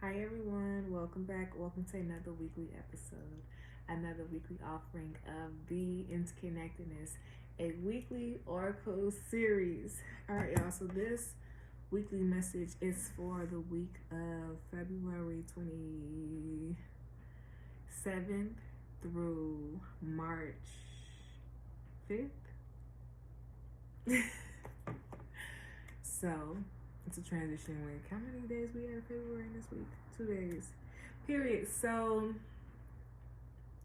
Hi everyone, welcome back. Welcome to another weekly episode, another weekly offering of the Interconnected-ness, a weekly oracle series. All right, y'all. So this weekly message is for the week of February 27th through March 5th. So it's a transition week. How many days we have February this week? 2 days. Period. So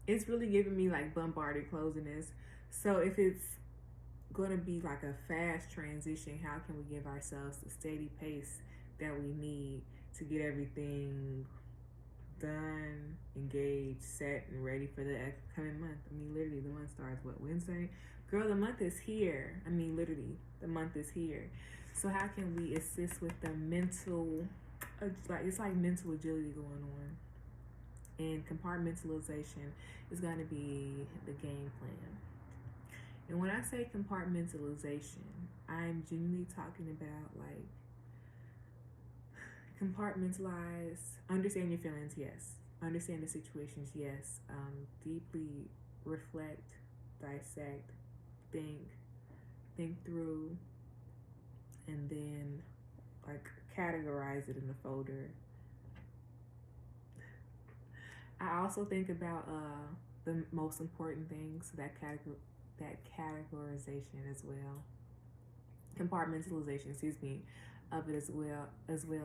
it's really giving me like bombarded closiness. So if it's going to be like a fast transition, how can we give ourselves the steady pace that we need to get everything done, engaged, set, and ready for the upcoming month? I mean, literally, the month starts, what, Wednesday? Girl, the month is here. I mean, literally, the month is here. So how can we assist with the mental, it's like mental agility going on. And compartmentalization is going to be the game plan. And when I say compartmentalization, I'm genuinely talking about like compartmentalize, understand your feelings, yes. Understand the situations, yes. Deeply reflect, dissect, think through, and then like categorize it in a folder. I also think about the most important things, that categorization as well, compartmentalization, excuse me, of it as well.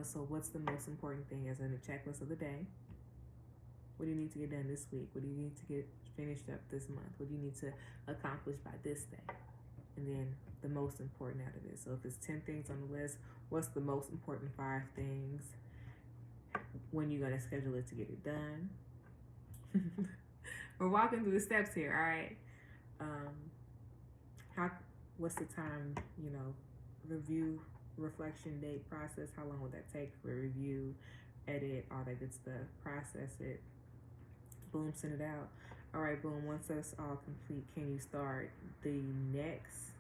So what's the most important thing as in the checklist of the day? What do you need to get done this week? What do you need to get finished up this month? What do you need to accomplish by this day? And then the most important out of it. So if it's 10 things on the list, what's the most important 5 things? When you're going to schedule it to get it done? We're walking through the steps here, all right? What's the time, review, reflection, date, process? How long would that take for review, edit, all that good stuff? Process it. Boom, send it out. All right, boom, once that's all complete, can you start the next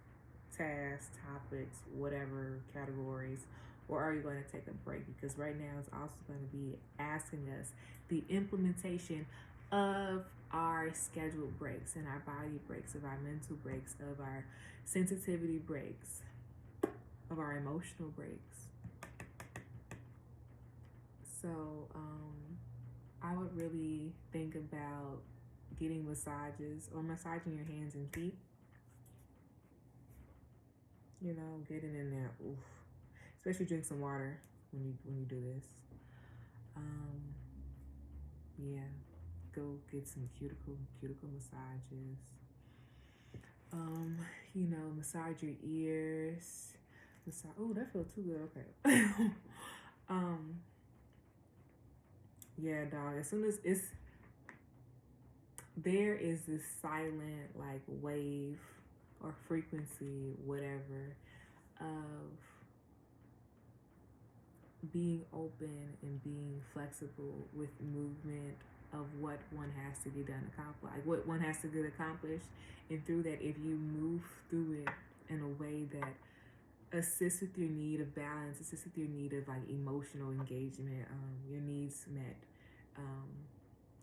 tasks, topics, whatever categories, or are you going to take a break? Because right now it's also going to be asking us the implementation of our scheduled breaks and our body breaks, of our mental breaks, of our sensitivity breaks, of our emotional breaks. So I would really think about getting massages or massaging your hands and feet. Getting in there. Oof. Especially drink some water when you do this. Yeah. Go get some cuticle massages. Massage your ears. Oh, that feels too good. Okay. Yeah, dog. As soon as there is this silent like wave or frequency, whatever, of being open and being flexible with movement of what one has to get done, like what one has to get accomplished. And through that, if you move through it in a way that assists with your need of balance, assists with your need of like emotional engagement, your needs met,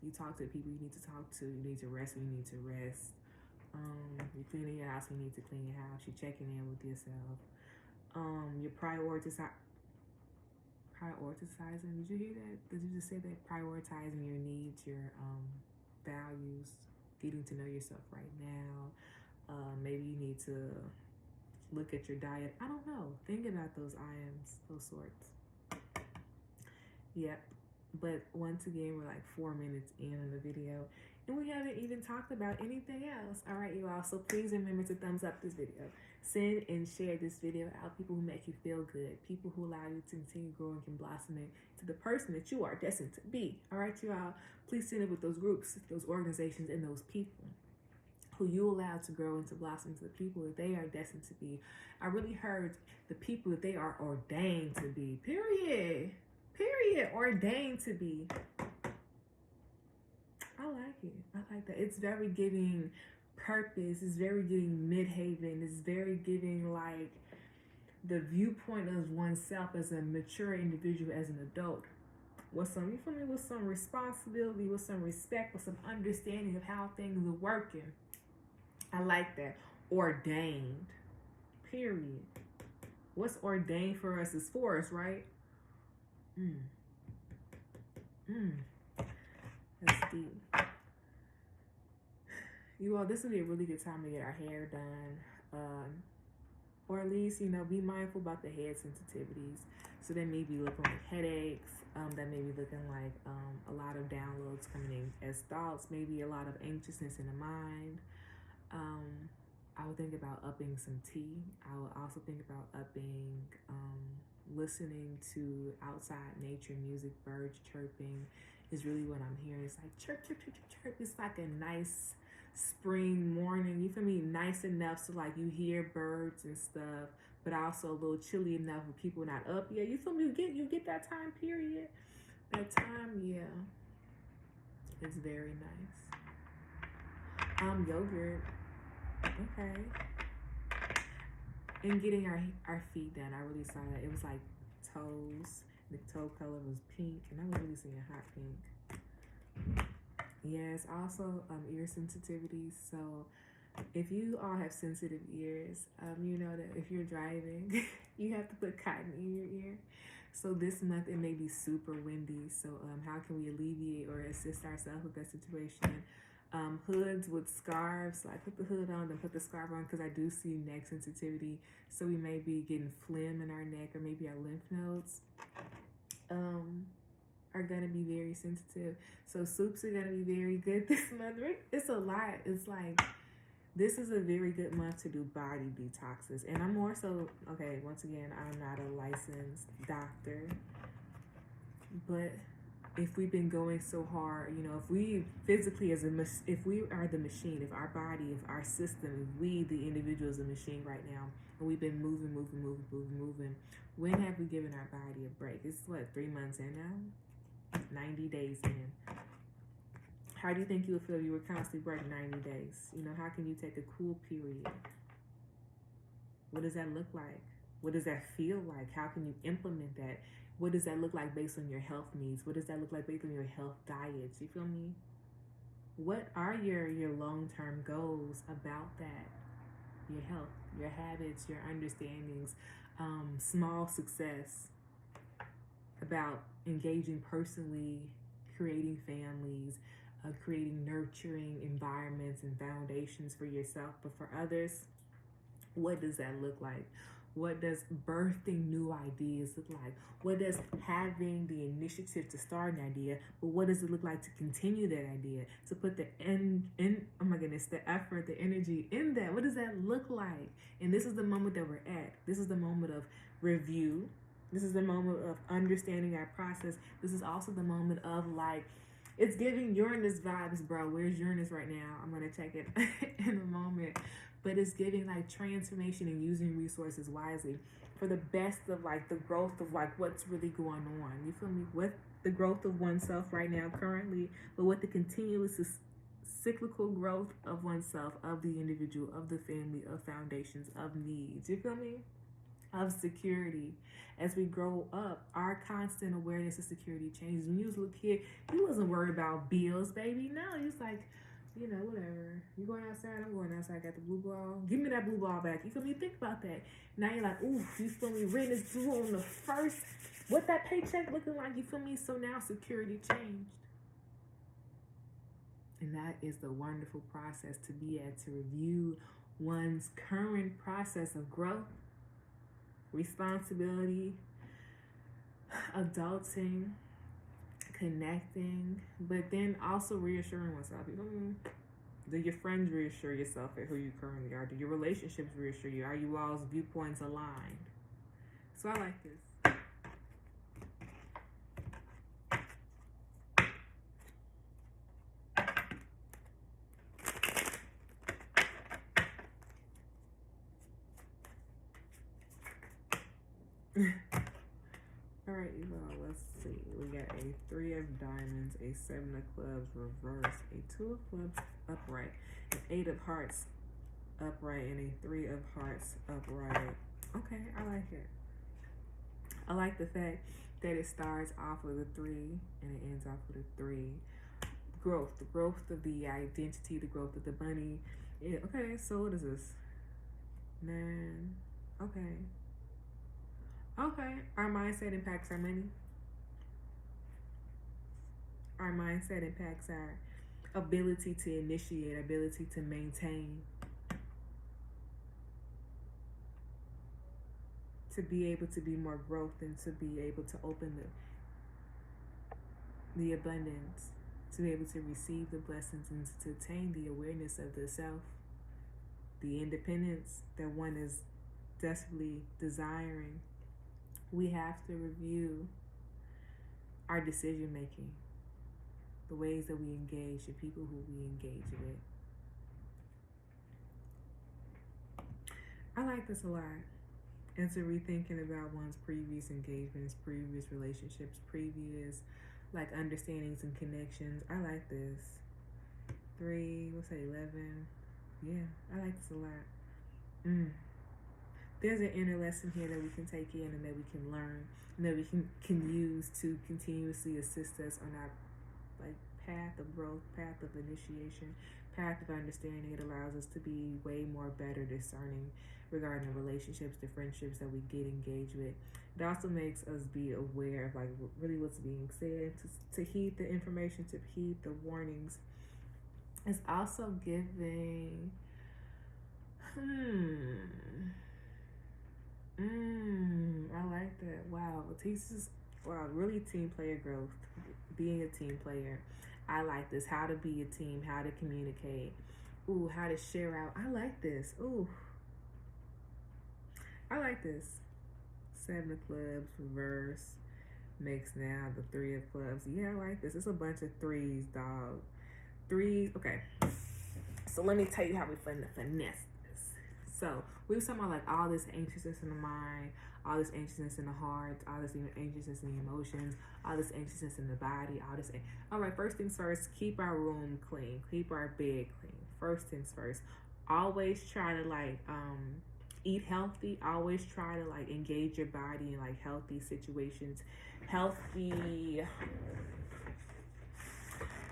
you talk to the people you need to talk to, you need to rest when you need to rest, you're cleaning your house when you need to clean your house, you're checking in with yourself, you're prioritizing. Did you hear that? Did you just say that? Prioritizing your needs, your values, getting to know yourself right now. Maybe you need to look at your diet. I don't know. Think about those items, those sorts. Yep. But once again, we're like 4 minutes in on the video, and we haven't even talked about anything else. All right, you all. So please remember to thumbs up this video. Send and share this video out. People who make you feel good. People who allow you to continue growing and blossoming to the person that you are destined to be. All right, you all. Please send it with those groups, those organizations, and those people who you allow to grow and to blossom to the people that they are destined to be. I really heard the people that they are ordained to be. Period. Ordained to be. I like it. I like that. It's very giving purpose. It's very giving midhaven. It's very giving like the viewpoint of oneself as a mature individual, as an adult. with some, you feel me, with some responsibility, with some respect, with some understanding of how things are working. I like that. Ordained. Period. What's ordained for us is for us, right? That's deep. You all, this would be a really good time to get our hair done. Or at least, you know, be mindful about the head sensitivities. So that may be looking like headaches. That may be looking like a lot of downloads coming in as thoughts. Maybe a lot of anxiousness in the mind. I would think about upping some tea. I would also think about upping listening to outside nature music. Birds chirping is really what I'm hearing. It's like chirp, chirp, chirp, chirp, chirp. It's like a nice spring morning, you feel me? Nice enough so like you hear birds and stuff, but also a little chilly enough for people not up yet. You feel me? You get that time period. That time, yeah. It's very nice. Yogurt. Okay. And getting our feet done. I really saw that. It was like toes. The toe color was pink, and I was really seeing hot pink. Yes, also ear sensitivity. So if you all have sensitive ears, you know that if you're driving, you have to put cotton in your ear. So this month it may be super windy. So how can we alleviate or assist ourselves with that situation? Hoods with scarves. So I put the hood on, then put the scarf on because I do see neck sensitivity. So we may be getting phlegm in our neck or maybe our lymph nodes. Are gonna be very sensitive. So soups are gonna be very good this month. It's a lot. It's like this is a very good month to do body detoxes. And I'm more so, okay, once again, I'm not a licensed doctor, but if we've been going so hard, you know, if we physically if we are the machine, if our body, if our system, if we the individual is a machine right now, and we've been moving, when have we given our body a break? It's what, 3 months in now? 90 days in. How do you think you would feel if you were constantly working 90 days? You know, how can you take a cool period? What does that look like? What does that feel like? How can you implement that? What does that look like based on your health needs? What does that look like based on your health diets? You feel me? What are your long-term goals about that? Your health, your habits, your understandings, small success, about engaging personally, creating families, creating nurturing environments and foundations for yourself, but for others, what does that look like? What does birthing new ideas look like? What does having the initiative to start an idea, but what does it look like to continue that idea? To put the the effort, the energy in that. What does that look like? And this is the moment that we're at. This is the moment of review. This is the moment of understanding our process. This is also the moment of like, it's giving Uranus vibes, bro. Where's Uranus right now? I'm going to check it in a moment. But it's giving like transformation and using resources wisely for the best of like the growth of like what's really going on. You feel me? With the growth of oneself right now currently, but with the continuous cyclical growth of oneself, of the individual, of the family, of foundations, of needs. You feel me? Of security. As we grow up, our constant awareness of security changes. When you was a little kid, you wasn't worried about bills, baby. No, you was like, you know, whatever. You going outside? I'm going outside. Got the blue ball. Give me that blue ball back. You feel me? Think about that. Now you're like, ooh, you feel me? Rent is due on the first. What that paycheck looking like? You feel me? So now security changed. And that is the wonderful process to be at, to review one's current process of growth, responsibility, adulting, connecting, but then also reassuring oneself. You know what I mean? Do your friends reassure yourself at who you currently are? Do your relationships reassure you? Are you all's viewpoints aligned? So I like this. All right, you all, let's see. We got a 3 of diamonds, a 7 of clubs reverse, a 2 of clubs upright, an 8 of hearts upright, and a 3 of hearts upright. Okay, I like it. I like the fact that it starts off with a 3 and it ends off with a 3. Growth, the growth of the identity, the growth of the bunny. Yeah, okay, so what is this? 9. Okay. Okay. Our mindset impacts our money. Our mindset impacts our ability to initiate, ability to maintain, to be able to be more growth and to be able to open the abundance, to be able to receive the blessings and to attain the awareness of the self, the independence that one is desperately desiring. We have to review our decision making, the ways that we engage, the people who we engage with. I like this a lot. And to rethinking about one's previous engagements, previous relationships, previous like understandings and connections. I like this. 3, what's that, 11? Yeah, I like this a lot. There's an inner lesson here that we can take in and that we can learn and that we can use to continuously assist us on our like path of growth, path of initiation, path of understanding. It allows us to be way more better discerning regarding the relationships, the friendships that we get engaged with. It also makes us be aware of like really what's being said, to heed the information, to heed the warnings. It's also giving I like that. Wow. Really team player growth. Being a team player. I like this. How to be a team, how to communicate. Ooh, how to share out. I like this. Ooh. I like this. 7 of clubs, reverse. Makes now the 3 of clubs. Yeah, I like this. It's a bunch of 3s, dog. 3s. Okay. So let me tell you how we finesse this. So we were talking about like all this anxiousness in the mind, all this anxiousness in the heart, all this anxiousness in the emotions, all this anxiousness in the body, all right, first things first, keep our room clean, keep our bed clean. First things first. Always try to like eat healthy. Always try to like engage your body in like healthy situations, healthy,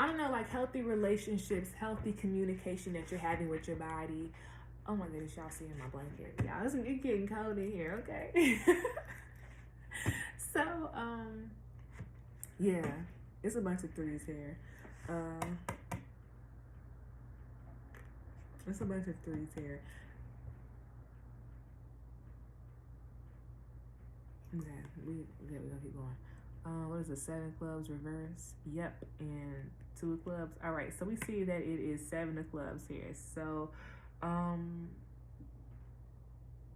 I don't know, like healthy relationships, healthy communication that you're having with your body. Oh my goodness, y'all seeing my blanket. Y'all, it's getting cold in here, okay? So, yeah, it's a bunch of 3s here. It's a bunch of 3s here. Okay, we're gonna keep going. What is it? 7 clubs reverse. Yep, and 2 of clubs. All right, so we see that it is 7 of clubs here. So,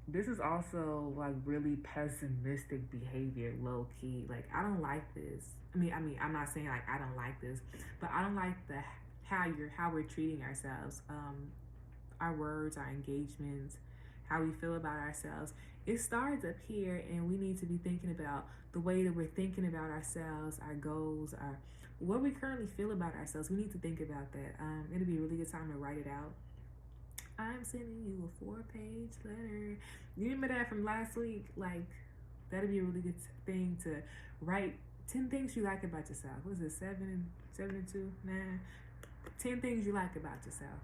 this is also like really pessimistic behavior, low key. Like I don't like this. I mean, I'm not saying like I don't like this, but I don't like how we're treating ourselves. Our words, our engagements, how we feel about ourselves. It starts up here, and we need to be thinking about the way that we're thinking about ourselves, our goals, what we currently feel about ourselves. We need to think about that. It'll be a really good time to write it out. I'm sending you a 4-page letter. You remember that from last week? Like, that'd be a really good thing to write. 10 things you like about yourself. What is it? 7 and 2, 9. 10 things you like about yourself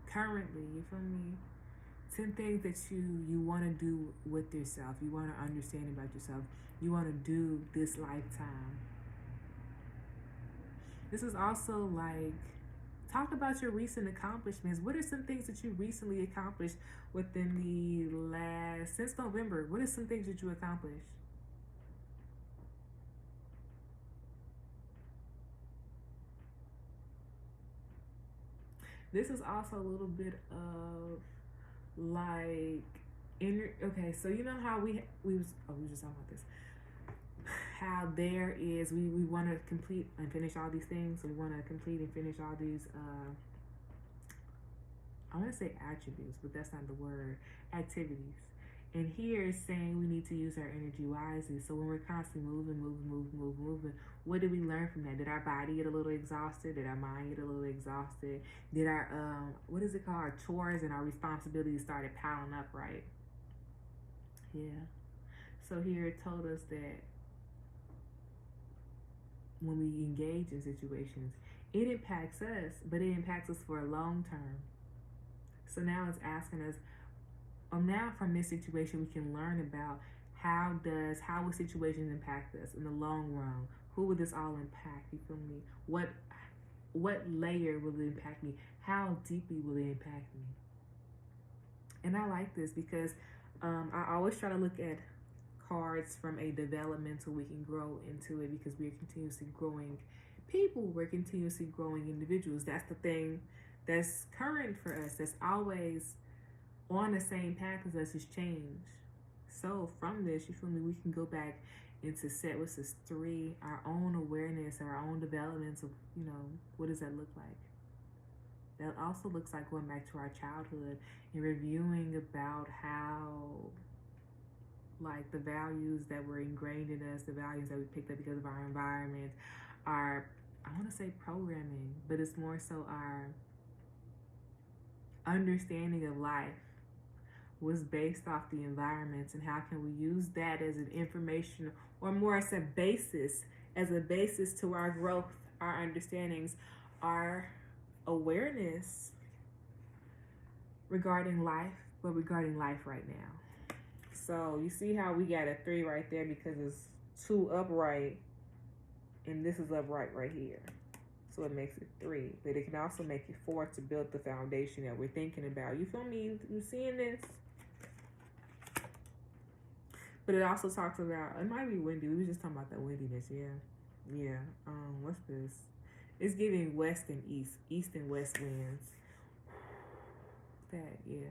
currently. You feel me? 10 things that you want to do with yourself. You want to understand about yourself. You want to do this lifetime. This is also like, talk about your recent accomplishments. What are some things that you recently accomplished within the since November? What are some things that you accomplished? This is also a little bit of like okay, so you know how we were just talking about this. How there is we want to complete and finish all these things. We want to complete and finish all these I want to say attributes, but that's not the word. Activities. And here it's saying we need to use our energy wisely. So when we're constantly moving, what did we learn from that? Did our body get a little exhausted? Did our mind get a little exhausted? Did our what is it called? Our chores and our responsibilities started piling up, right? Yeah. So here it told us that when we engage in situations, it impacts us, but it impacts us for a long term. So now it's asking us, now from this situation we can learn about how will situations impact us in the long run? Who will this all impact? You feel me? What layer will it impact me? How deeply will it impact me? And I like this because I always try to look at cards from a developmental, we can grow into it because we're continuously growing people, we're continuously growing individuals. That's the thing that's current for us, that's always on the same path as us, is change. So from this, you feel me, we can go back into set, what's this, 3, our own awareness, our own developments of, what does that look like? That also looks like going back to our childhood and reviewing about how, like, the values that were ingrained in us, the values that we picked up because of our environment, our, I want to say programming, but it's more so our understanding of life was based off the environments, and how can we use that as an information, or more as a basis to our growth, our understandings, our awareness regarding life, but regarding life right now. So you see how we got a 3 right there because it's 2 upright, and this is upright right here. So it makes it 3, but it can also make it 4 to build the foundation that we're thinking about. You feel me? You seeing this? But it also talks about, it might be windy. We were just talking about that windiness, yeah. What's this? It's giving west and east and west winds. That, yeah.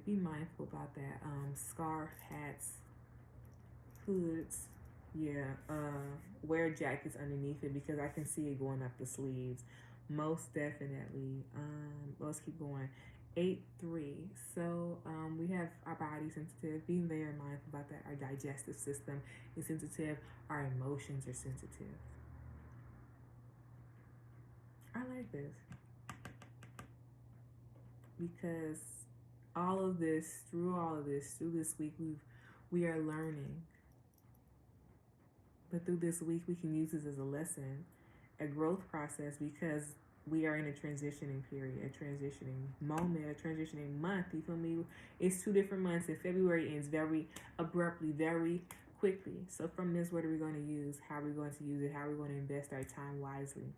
Be mindful about that. Scarf, hats, hoods. Yeah. Wear jackets underneath it because I can see it going up the sleeves. Most definitely. Let's keep going. 8-3. So we have our body sensitive. Being very mindful about that. Our digestive system is sensitive. Our emotions are sensitive. I like this because through this week, we are learning. But through this week, we can use this as a lesson, a growth process, because we are in a transitioning period, a transitioning moment, a transitioning month. You feel me? It's 2 different months, and February ends very abruptly, very quickly. So from this, what are we going to use? How are we going to use it? How are we going to invest our time wisely?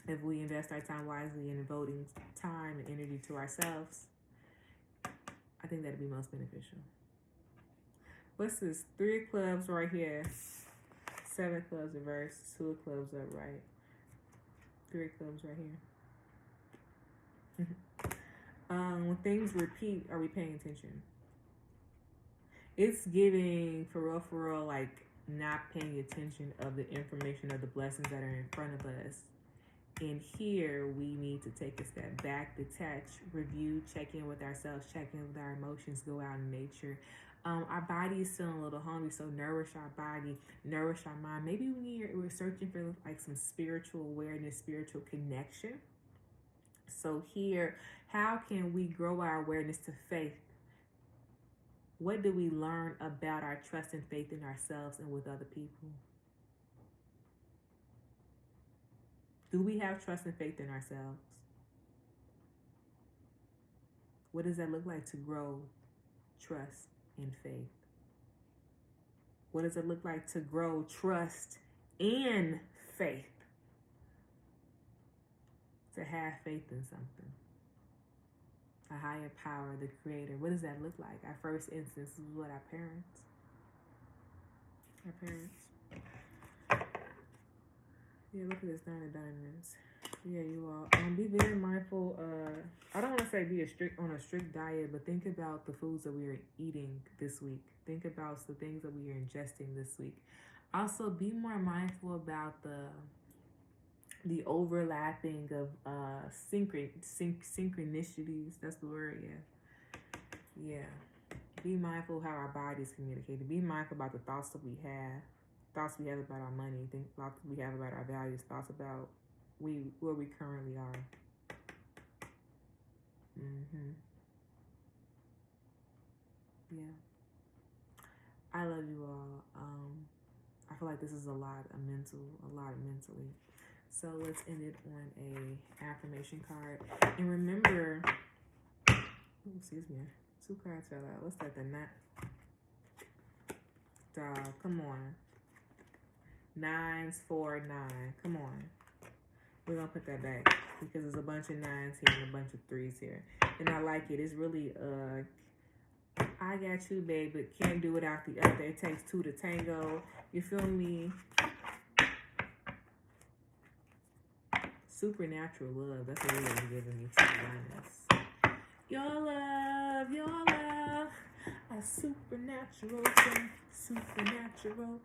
If we invest our time wisely in devoting time and energy to ourselves, I think that'd be most beneficial. What's this? 3 of clubs right here. 7 of clubs reverse. 2 of clubs upright. 3 of clubs right here. When things repeat, are we paying attention? It's giving, for real, like not paying attention of the information of the blessings that are in front of us. And here we need to take a step back, detach, review, check in with ourselves, check in with our emotions, go out in nature. Our body is feeling a little hungry, so nourish our body, nourish our mind. Maybe we're searching for like some spiritual awareness, spiritual connection. So here, how can we grow our awareness to faith? What do we learn about our trust and faith in ourselves and with other people? Do we have trust and faith in ourselves? What does that look like to grow trust and faith? What does it look like to grow trust and faith? To have faith in something. A higher power, the creator. What does that look like? Our first instance is what? Our parents. Yeah, look at this 9 of Diamonds. Yeah, you all. Be very mindful. I don't want to say be on a strict diet, but think about the foods that we are eating this week. Think about the things that we are ingesting this week. Also, be more mindful about the overlapping of synchronicities. That's the word. Yeah. Be mindful of how our bodies communicate. Be mindful about the thoughts that we have. Thoughts we have about our money, thoughts we have about our values, thoughts about where we currently are. Yeah. I love you all. I feel like this is a lot mentally. So let's end it on a affirmation card. And remember, excuse me, 2 cards fell out. What's that? The knot? Dog, come on. 9s, 4, 9. Come on. We're going to put that back because there's a bunch of 9s here and a bunch of 3s here. And I like it. It's really, I got you, babe, but can't do without the other. It takes 2 to tango. You feel me? Supernatural love. That's what you're giving me, to be honest. Your love. A supernatural thing. Supernatural.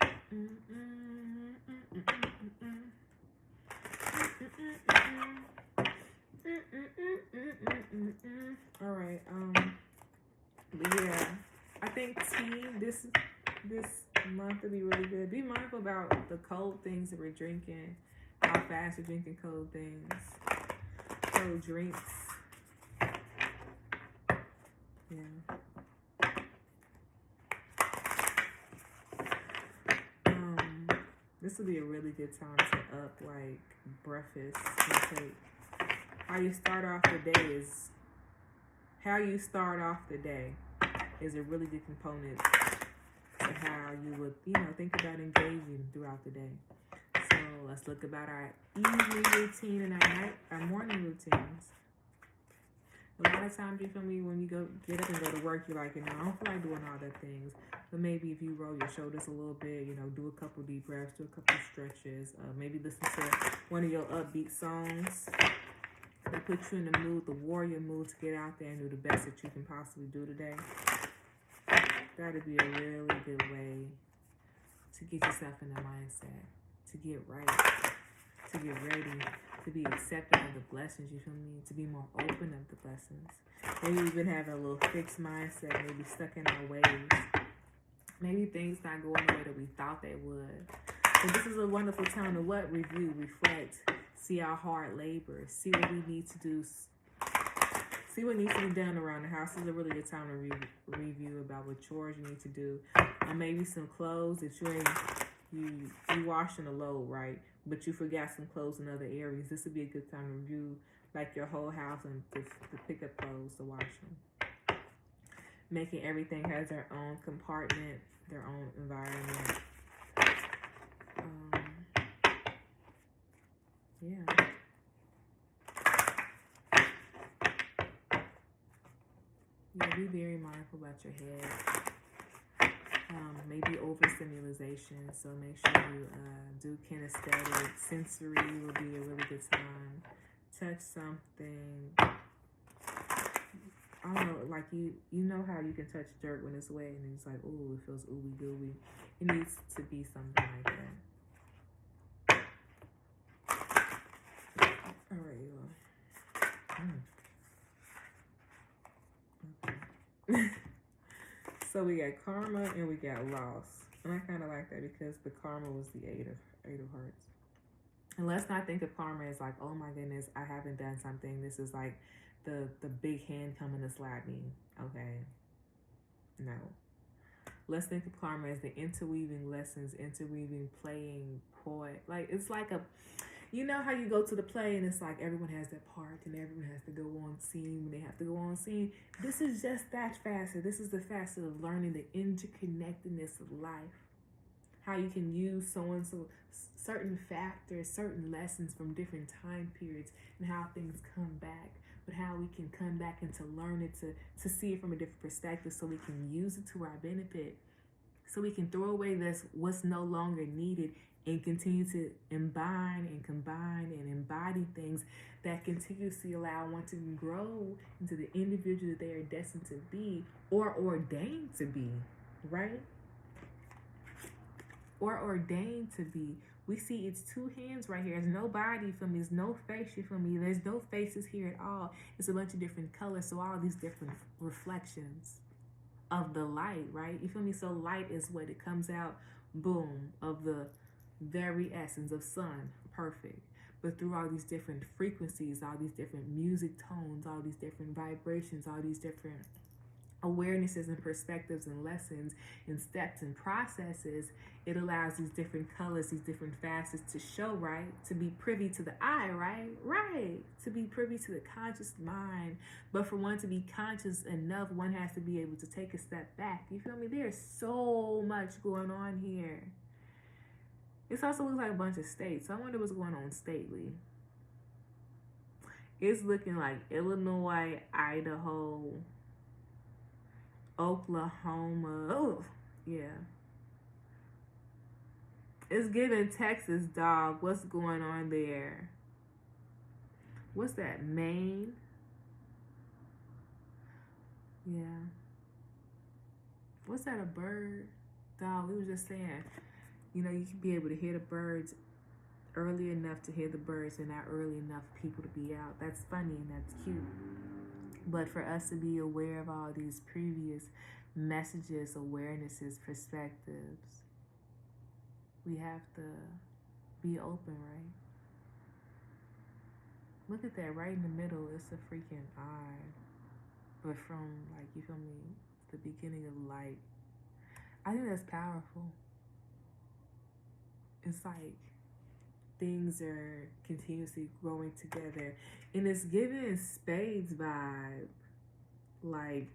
All right. But yeah, I think tea this month will be really good. Be mindful about the cold things that we're drinking. How fast we're drinking cold things. Cold drinks. Yeah. This would be a really good time to up like breakfast intake. How you start off the day is a really good component to how you would, think about engaging throughout the day. So let's look about our evening routine and our morning routines. A lot of times, you feel me, when you get up and go to work, you're like, I don't feel like doing all the things. But maybe if you roll your shoulders a little bit, do a couple deep breaths, do a couple stretches, maybe listen to one of your upbeat songs that put you in the mood, the warrior mood, to get out there and do the best that you can possibly do today. That'd be a really good way to get yourself in the mindset, to get right, to get ready, to be accepting of the blessings, you feel me? To be more open of the blessings. Maybe we've been having a little fixed mindset, maybe stuck in our ways. Maybe things not going the way that we thought they would. So this is a wonderful time to review, reflect, see our hard labor, see what we need to do, see what needs to be done around the house. This is a really good time to review about what chores you need to do. Or maybe some clothes that you washing a load, right? But you forgot some clothes in other areas. This would be a good time to review like your whole house and to pick up clothes to wash them. Making everything has their own compartment, their own environment. Yeah. Yeah, be very mindful about your head. Maybe overstimulation, so make sure you do kinesthetic. Sensory will be a really good time. Touch something. I don't know, like you know how you can touch dirt when it's wet and it's like, ooh, it feels ooey gooey. It needs to be something like that. All right, you all. Okay. So we got karma and we got loss. And I kind of like that because the karma was the eight of hearts. And let's not think of karma as like, oh my goodness, I haven't done something. This is like the big hand coming to slap me. Okay. No. Let's think of karma as the interweaving lessons, interweaving playing, poet. Like, it's like you know how you go to the play and it's like everyone has their part and everyone has to go on scene when they have to go on scene. This is just that facet. This is the facet of learning the interconnectedness of life. How you can use so-and-so, certain factors, certain lessons from different time periods and how things come back. But how we can come back and to learn it, to see it from a different perspective so we can use it to our benefit. So we can throw away what's no longer needed and continue to combine and embody things that continuously allow one to grow into the individual that they are destined to be or ordained to be, right? Or ordained to be. We see it's 2 hands right here. There's no body for me. There's no face for me. There's no faces here at all. It's a bunch of different colors. So all these different reflections of the light, right? You feel me? So light is what it comes out, boom, of the very essence of sun, perfect. But through all these different frequencies, all these different music tones, all these different vibrations, all these different awarenesses and perspectives and lessons and steps and processes, it allows these different colors, these different facets to show, right? To be privy to the eye, right? Right. To be privy to the conscious mind. But for one to be conscious enough, one has to be able to take a step back. You feel me? There's so much going on here. It also looks like a bunch of states. So I wonder what's going on stately. It's looking like Illinois, Idaho, Oklahoma. Oh, yeah. It's giving Texas, dog. What's going on there? What's that? Maine? Yeah. What's that? A bird? Dog, we were just saying, you know, you can be able to hear the birds early enough to hear the birds and not early enough people to be out. That's funny and that's cute. But for us to be aware of all these previous messages, awarenesses, perspectives, we have to be open, right? Look at that right in the middle. It's a freaking eye. But from, like, you feel me, the beginning of light. I think that's powerful. It's like things are continuously growing together. And it's giving spades vibe. Like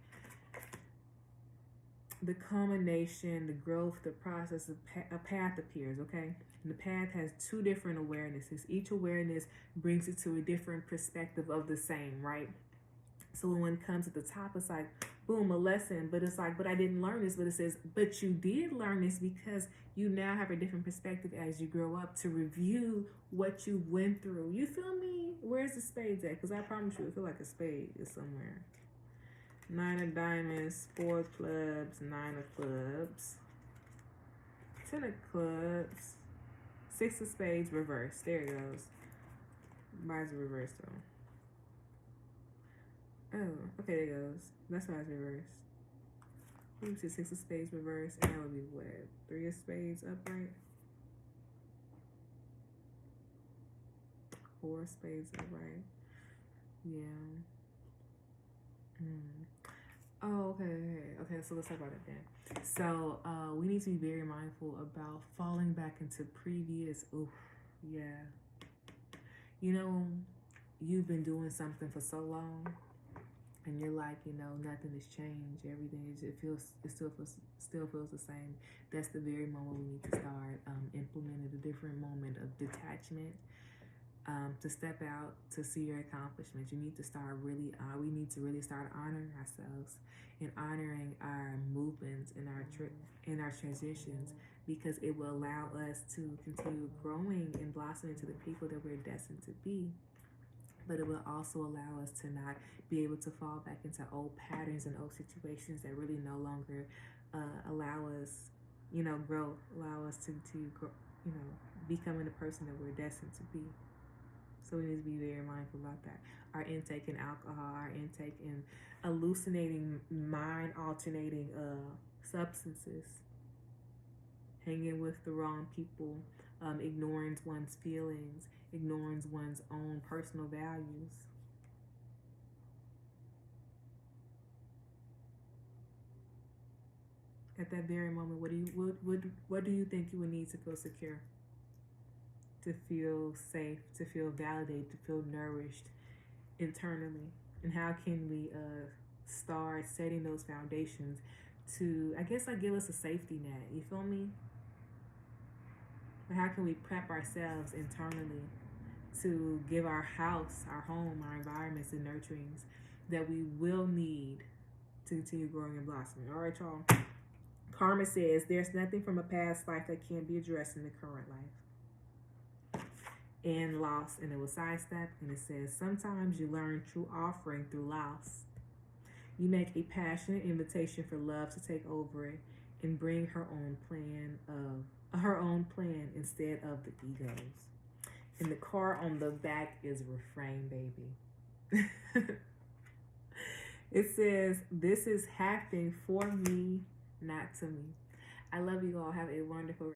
the culmination, the growth, the process, a path appears, okay? And the path has two different awarenesses. Each awareness brings it to a different perspective of the same, right? So when it comes at the top, it's like, boom, a lesson. But it's like, but I didn't learn this. But it says, but you did learn this because you now have a different perspective as you grow up to review what you went through. You feel me? Where's the spades at? Because I promise you, I feel like a spade is somewhere. 9 of diamonds, 4 of clubs, 9 of clubs, 10 of clubs, 6 of spades, reverse. There it goes. Why is it reversed though? Oh, okay, there it goes. That's why it's reversed. Let me see, 6 of spades reverse, and that would be what? 3 of spades upright? 4 of spades upright. Yeah. Oh, okay, so let's talk about it then. So, we need to be very mindful about falling back into previous, yeah. You know, you've been doing something for so long, and you're like, you know, nothing has changed. Everything is, it still feels the same. That's the very moment we need to start implementing a different moment of detachment. To step out to see your accomplishments. You need to start really, we need to really start honoring ourselves and honoring our movements and our transitions, because it will allow us to continue growing and blossoming into the people that we're destined to be. But it will also allow us to not be able to fall back into old patterns and old situations that really no longer allow us, you know, grow, allow us to grow, you know, becoming the person that we're destined to be. So we need to be very mindful about that. Our intake in alcohol, our intake in hallucinating, mind alternating substances, hanging with the wrong people, ignoring one's feelings, ignoring one's own personal values. At that very moment, what do you think you would need to feel secure? To feel safe, to feel validated, to feel nourished internally? And how can we start setting those foundations to, I guess, like, give us a safety net? You feel me? But how can we prep ourselves internally to give our house, our home, our environments and nurturings that we will need to continue growing and blossoming? All right, y'all. Karma says there's nothing from a past life that can't be addressed in the current life. And loss, and it was sidestep, and it says sometimes you learn true offering through loss. You make a passionate invitation for love to take over it and bring her own plan instead of the ego's. And the card on the back is refrain, baby. It says, this is happening for me, not to me. I love you all. Have a wonderful